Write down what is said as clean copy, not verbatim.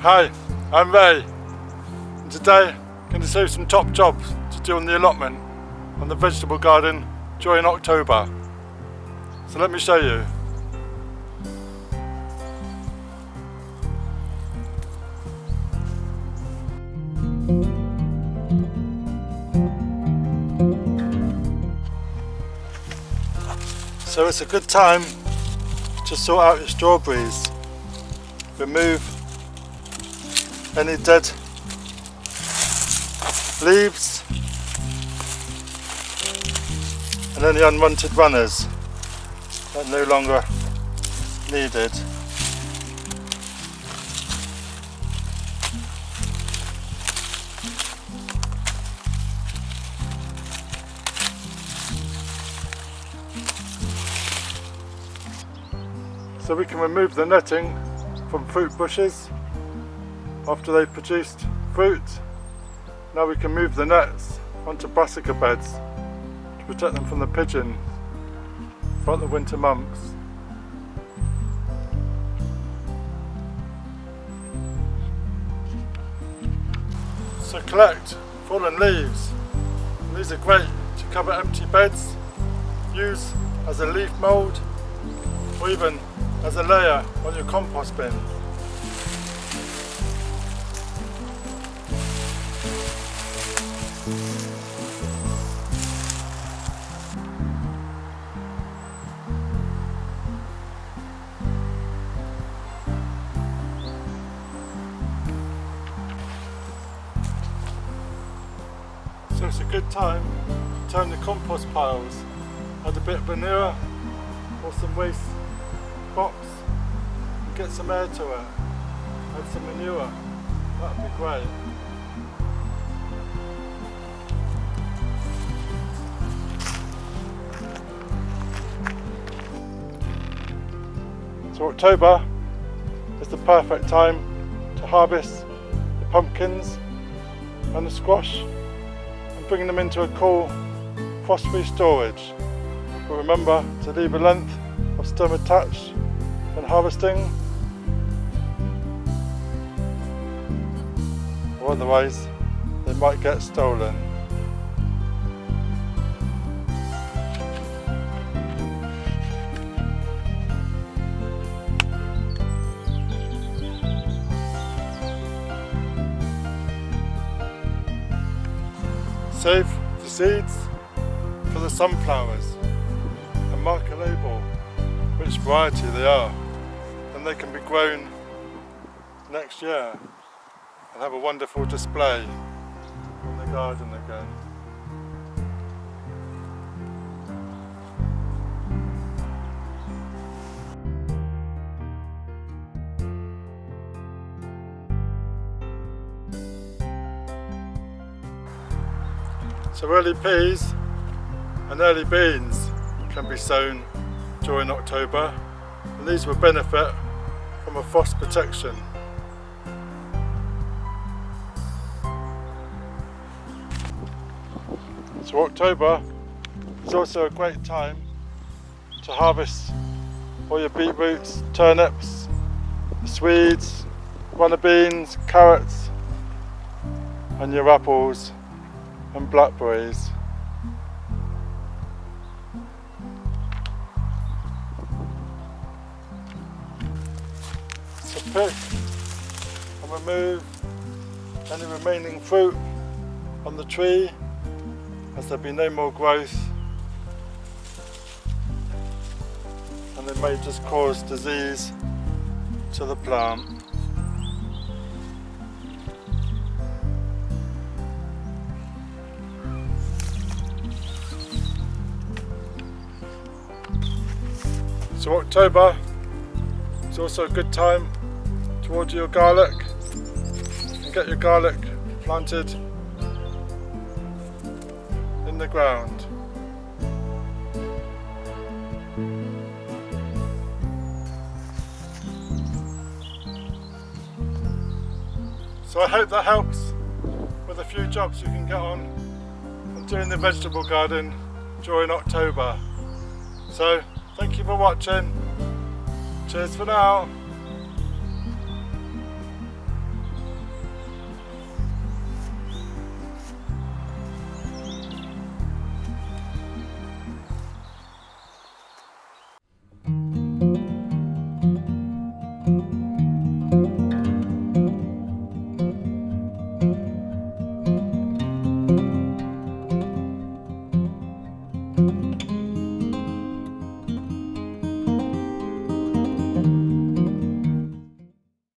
Hi, I'm Ray, and today I'm going to show you some top jobs to do on the allotment on the vegetable garden during October. So let me show you. So it's a good time to sort out your strawberries. Remove any dead leaves and any unwanted runners that are no longer needed. So we can remove the netting from fruit bushes after they've produced fruit. Now we can move the nets onto brassica beds to protect them from the pigeons throughout the winter months. So collect fallen leaves. And these are great to cover empty beds, use as a leaf mould, or even as a layer on your compost bin. So it's a good time to turn the compost piles, add a bit of manure or some waste box and get some air to it. Add some manure, that would be great. So October is the perfect time to harvest the pumpkins and the squash and bring them into a cool, frost-free storage. But remember to leave a length of stem attached when harvesting, or otherwise they might get stolen. Save the seeds for the sunflowers and mark a label which variety they are, and they can be grown next year and have a wonderful display in the garden again. So early peas and early beans can be sown during October, and these will benefit from a frost protection. So October is also a great time to harvest all your beetroots, turnips, swedes, runner beans, carrots, and your apples and blackberries. So pick and remove any remaining fruit on the tree as there be no more growth, and it may just cause disease to the plant. So October is also a good time to order your garlic and get your garlic planted in the ground. So I hope that helps with a few jobs you can get on doing the vegetable garden during October. So thank you for watching. Cheers for now.